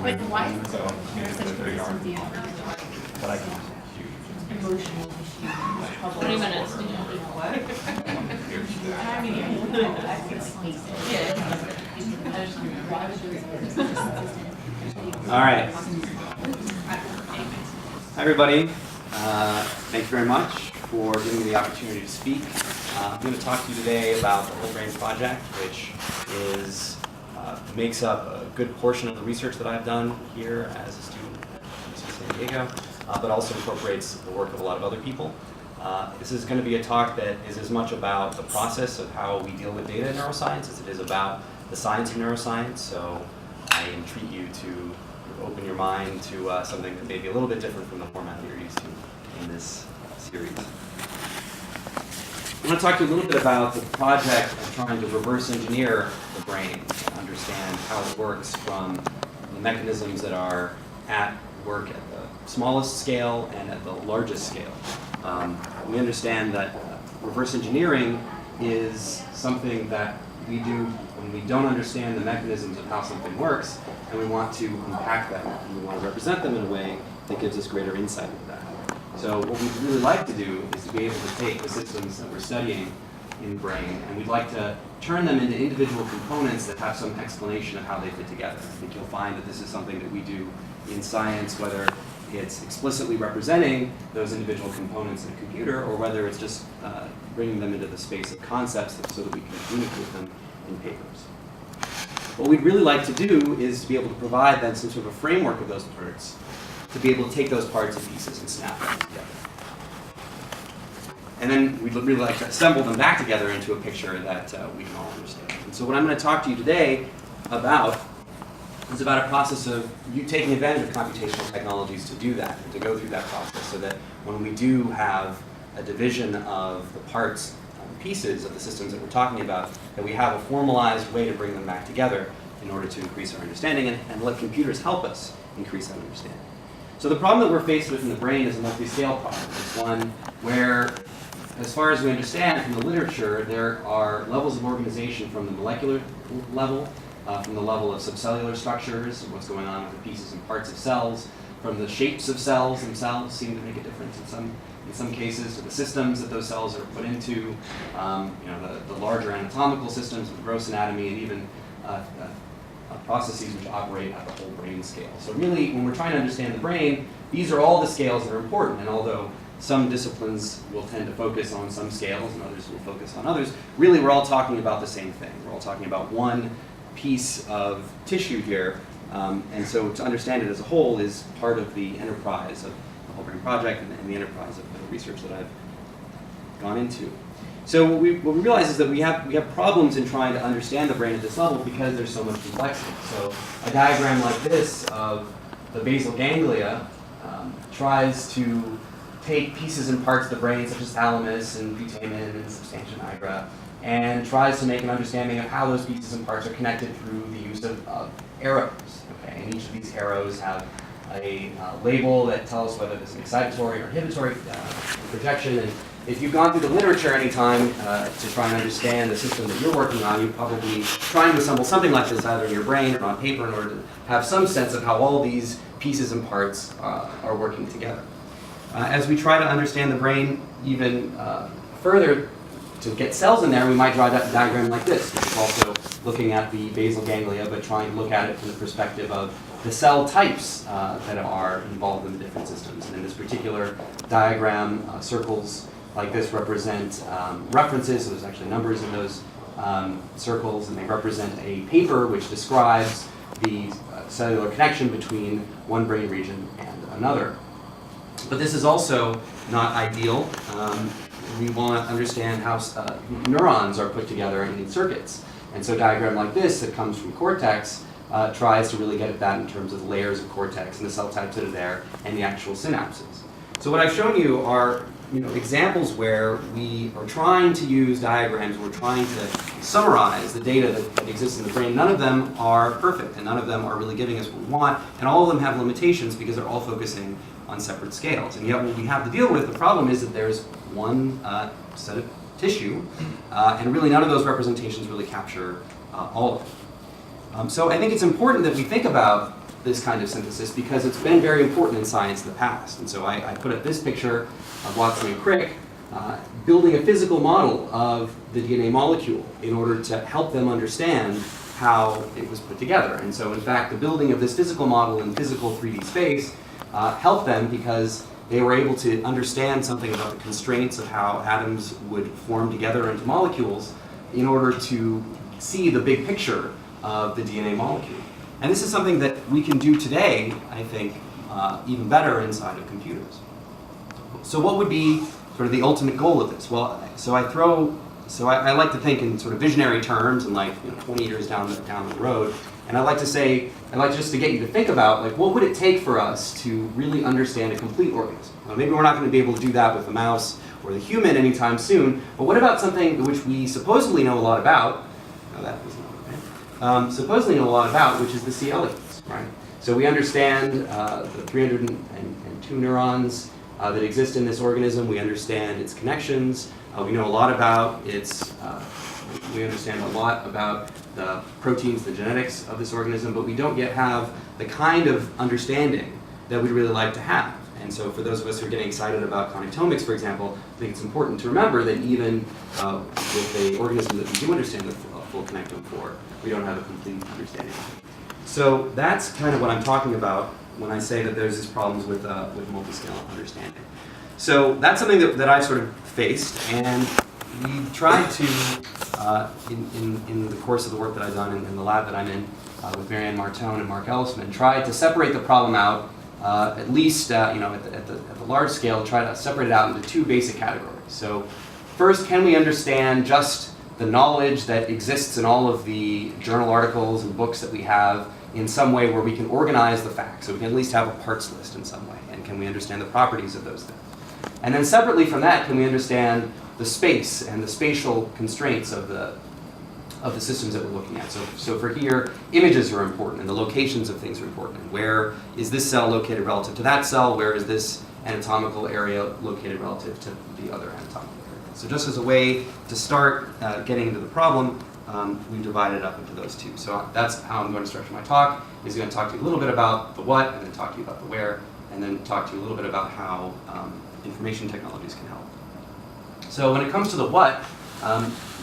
Wait, why? But I can. Emotional issues. 20 minutes. All right. Hi, everybody. Thank you very much for giving me the opportunity to speak. I'm going to talk to you today about the Whole Brain Project, which makes up a good portion of the research that I've done here as a student at UC San Diego, but also incorporates the work of a lot of other people. This is going to be a talk that is as much about the process of how we deal with data in neuroscience as it is about the science of neuroscience. So I entreat you to open your mind to something that may be a little bit different from the format that you're used to in this series. I want to talk to you a little bit about the project of trying to reverse engineer the brain and understand how it works from the mechanisms that are at work at the smallest scale and at the largest scale. We understand that reverse engineering is something that we do when we don't understand the mechanisms of how something works, and we want to unpack them, and we want to represent them in a way that gives us greater insight into that. So what we'd really like to do is to be able to take the systems that we're studying in the brain, and we'd like to turn them into individual components that have some explanation of how they fit together. I think you'll find that this is something that we do in science, whether it's explicitly representing those individual components in a computer, or whether it's just bringing them into the space of concepts so that we can communicate them in papers. What we'd really like to do is to be able to provide then some sort of a framework of those parts, to be able to take those parts and pieces and snap them together. And then we'd really like to assemble them back together into a picture that we can all understand. And so what I'm going to talk to you today about is about a process of you taking advantage of computational technologies to do that, and to go through that process so that when we do have a division of the parts and pieces of the systems that we're talking about, that we have a formalized way to bring them back together in order to increase our understanding and let computers help us increase that understanding. So the problem that we're faced with in the brain is a multi-scale problem. It's one where, as far as we understand from the literature, there are levels of organization from the molecular level, from the level of subcellular structures, what's going on with the pieces and parts of cells, from the shapes of cells themselves seem to make a difference in some cases, to the systems that those cells are put into, the larger anatomical systems, the gross anatomy, and even processes which operate at the whole brain scale. So really, when we're trying to understand the brain, these are all the scales that are important, and although some disciplines will tend to focus on some scales and others will focus on others, really we're all talking about the same thing. We're all talking about one piece of tissue here, and so to understand it as a whole is part of the enterprise of the Whole Brain Project and the enterprise of the research that I've gone into. So what we realize is that we have problems in trying to understand the brain at this level because there's so much complexity. So a diagram like this of the basal ganglia tries to take pieces and parts of the brain, such as thalamus and putamen and substantia nigra, and tries to make an understanding of how those pieces and parts are connected through the use of arrows. Okay? And each of these arrows have a label that tells us whether there's an excitatory or inhibitory projection. And if you've gone through the literature any time to try and understand the system that you're working on, you're probably trying to assemble something like this either in your brain or on paper in order to have some sense of how all these pieces and parts are working together. As we try to understand the brain even further, to get cells in there, we might draw a diagram like this, which is also looking at the basal ganglia, but trying to look at it from the perspective of the cell types that are involved in the different systems. And in this particular diagram, circles like this represent references, so there's actually numbers in those circles, and they represent a paper which describes the cellular connection between one brain region and another. But this is also not ideal. We want to understand how neurons are put together in circuits. And so a diagram like this that comes from cortex tries to really get at that in terms of layers of cortex and the cell types that are there and the actual synapses. So what I've shown you are examples where we are trying to use diagrams, we're trying to summarize the data that exists in the brain. None of them are perfect, and none of them are really giving us what we want, and all of them have limitations because they're all focusing on separate scales. And yet what we have to deal with, the problem is that there's one set of tissue, and really none of those representations really capture all of it. So I think it's important that we think about this kind of synthesis because it's been very important in science in the past. And so I put up this picture of Watson and Crick building a physical model of the DNA molecule in order to help them understand how it was put together. And so in fact, the building of this physical model in physical 3D space helped them because they were able to understand something about the constraints of how atoms would form together into molecules in order to see the big picture of the DNA molecule. And this is something that we can do today, I think, even better inside of computers. So what would be sort of the ultimate goal of this? Well, I like to think in sort of visionary terms and 20 years down the road. And I like just to get you to think about what would it take for us to really understand a complete organism? Well, maybe we're not going to be able to do that with the mouse or the human anytime soon, but what about something which we supposedly know a lot about? No, that was not okay. Supposedly know a lot about, which is the C. elegans, right? So we understand the 302 neurons that exist in this organism. We understand its connections. We know a lot about we understand a lot about the proteins, the genetics of this organism, but we don't yet have the kind of understanding that we'd really like to have. And so for those of us who are getting excited about connectomics, for example, I think it's important to remember that even with an organism that we do understand the full connectome for, we don't have a complete understanding of it. So that's kind of what I'm talking about when I say that there's these problems with multi-scale understanding. So that's something that I've sort of faced, and we tried to, in the course of the work that I've done in the lab that I'm in with Marianne Martone and Mark Ellisman, tried to separate the problem out, at least at the large scale, try to separate it out into two basic categories. So first, can we understand just the knowledge that exists in all of the journal articles and books that we have in some way where we can organize the facts, so we can at least have a parts list in some way, and can we understand the properties of those things? And then separately from that, can we understand the space and the spatial constraints of the systems that we're looking at? So for here, images are important, and the locations of things are important. And where is this cell located relative to that cell? Where is this anatomical area located relative to the other anatomical area? So just as a way to start getting into the problem, we divided it up into those two. So that's how I'm going to structure my talk. Is going to talk to you a little bit about the what, and then talk to you about the where, and then talk to you a little bit about how information technologies can help. So when it comes to the what,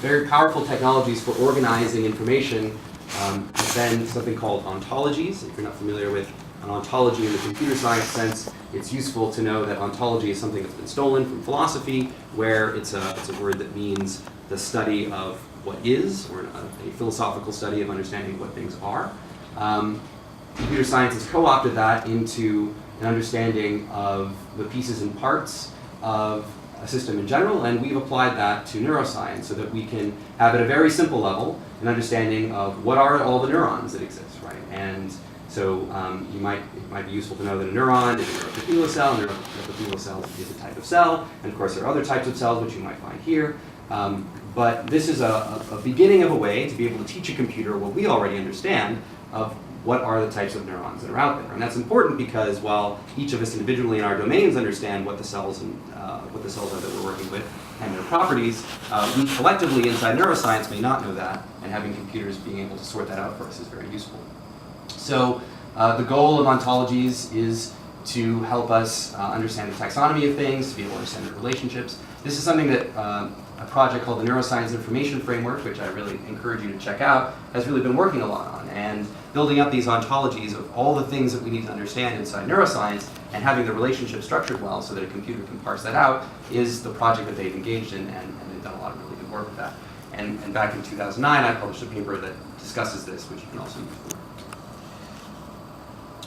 very powerful technologies for organizing information have been something called ontologies. If you're not familiar with an ontology in the computer science sense, it's useful to know that ontology is something that's been stolen from philosophy, where it's a word that means the study of what is, or a philosophical study of understanding what things are. Computer science has co-opted that into an understanding of the pieces and parts of a system in general, and we've applied that to neuroscience so that we can have at a very simple level an understanding of what are all the neurons that exist, right? And so it might be useful to know that a neuron is a neuroepithelial cell. A neuroepithelial cell is a type of cell, and of course there are other types of cells which you might find here. But this is a beginning of a way to be able to teach a computer what we already understand of what are the types of neurons that are out there. And that's important because while each of us individually in our domains understand what the cells are that we're working with and their properties, we collectively inside neuroscience may not know that, and having computers being able to sort that out for us is very useful. So the goal of ontologies is to help us understand the taxonomy of things, to be able to understand the relationships. This is something that a project called the Neuroscience Information Framework, which I really encourage you to check out, has really been working a lot on. And building up these ontologies of all the things that we need to understand inside neuroscience and having the relationship structured well so that a computer can parse that out is the project that they've engaged in, and they've done a lot of really good work with that. And back in 2009, I published a paper that discusses this, which you can also use for.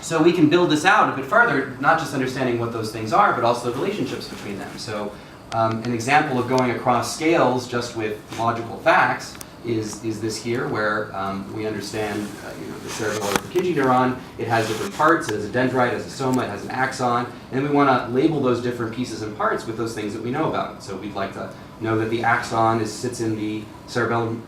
So we can build this out a bit further, not just understanding what those things are, but also the relationships between them. So an example of going across scales just with logical facts is this here, where we understand the cerebellar Purkinje neuron. It has different parts. It has a dendrite, it has a soma, it has an axon, and we want to label those different pieces and parts with those things that we know about. So we'd like to know that the axon sits in the cerebellum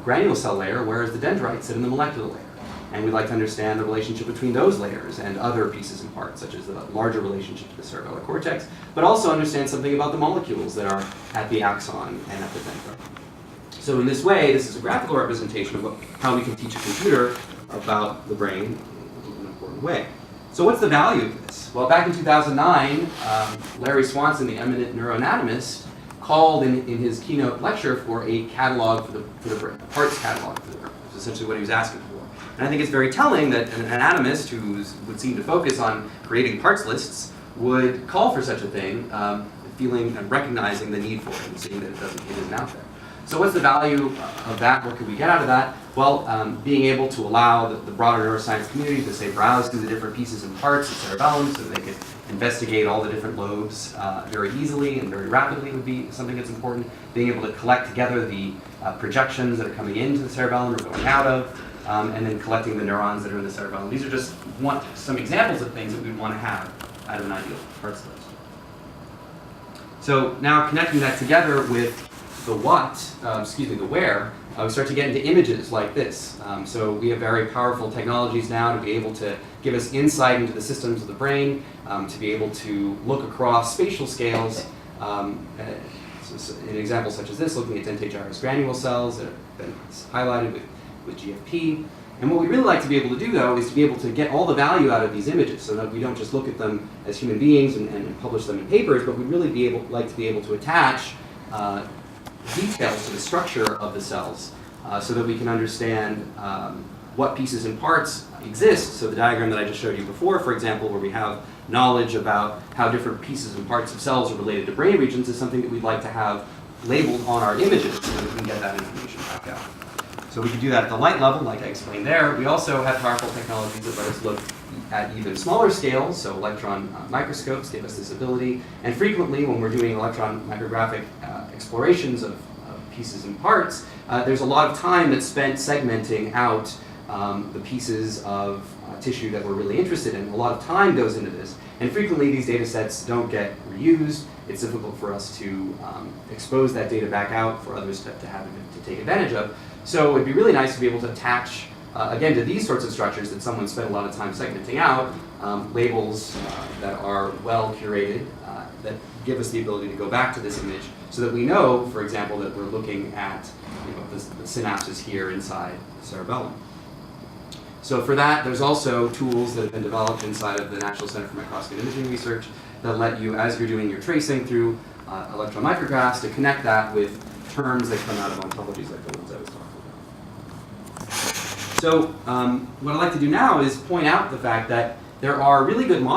granule cell layer, whereas the dendrites sit in the molecular layer. And we'd like to understand the relationship between those layers and other pieces and parts, such as the larger relationship to the cerebellar cortex, but also understand something about the molecules that are at the axon and at the dendron. So in this way, this is a graphical representation of how we can teach a computer about the brain in an important way. So what's the value of this? Well, back in 2009, Larry Swanson, the eminent neuroanatomist, called in his keynote lecture for a catalog for the brain, a parts catalog for the brain. That's essentially what he was asking for. And I think it's very telling that an anatomist who would seem to focus on creating parts lists would call for such a thing, feeling and recognizing the need for it and seeing that it isn't out there. So what's the value of that? What could we get out of that? Well, being able to allow the broader neuroscience community to, say, browse through the different pieces and parts of cerebellum so that they could investigate all the different lobes very easily and very rapidly would be something that's important. Being able to collect together the projections that are coming into the cerebellum or going out of, and then collecting the neurons that are in the cerebellum. These are just some examples of things that we'd want to have out of an ideal parts list. So now connecting that together with the the where, we start to get into images like this. So we have very powerful technologies now to be able to give us insight into the systems of the brain, to be able to look across spatial scales. An example such as this, looking at dentate gyrus granule cells that have been highlighted with GFP. And what we really like to be able to do, though, is to be able to get all the value out of these images so that we don't just look at them as human beings and publish them in papers, but we'd really like to be able to attach details to the structure of the cells so that we can understand what pieces and parts exist. So the diagram that I just showed you before, for example, where we have knowledge about how different pieces and parts of cells are related to brain regions, is something that we'd like to have labeled on our images so that we can get that information back out. So we can do that at the light level, like I explained there. We also have powerful technologies that let us look at even smaller scales, so electron microscopes give us this ability. And frequently, when we're doing electron micrographic explorations of pieces and parts, there's a lot of time that's spent segmenting out the pieces of tissue that we're really interested in. A lot of time goes into this. And frequently, these data sets don't get reused. It's difficult for us to expose that data back out for others to take advantage of. So it'd be really nice to be able to attach, again, to these sorts of structures that someone spent a lot of time segmenting out, labels that are well curated, that give us the ability to go back to this image so that we know, for example, that we're looking at the synapses here inside the cerebellum. So for that, there's also tools that have been developed inside of the National Center for Microscopy and Imaging Research that let you, as you're doing your tracing through electron micrographs, to connect that with terms that come out of ontologies like the ones I was talking about. So what I'd like to do now is point out the fact that there are really good models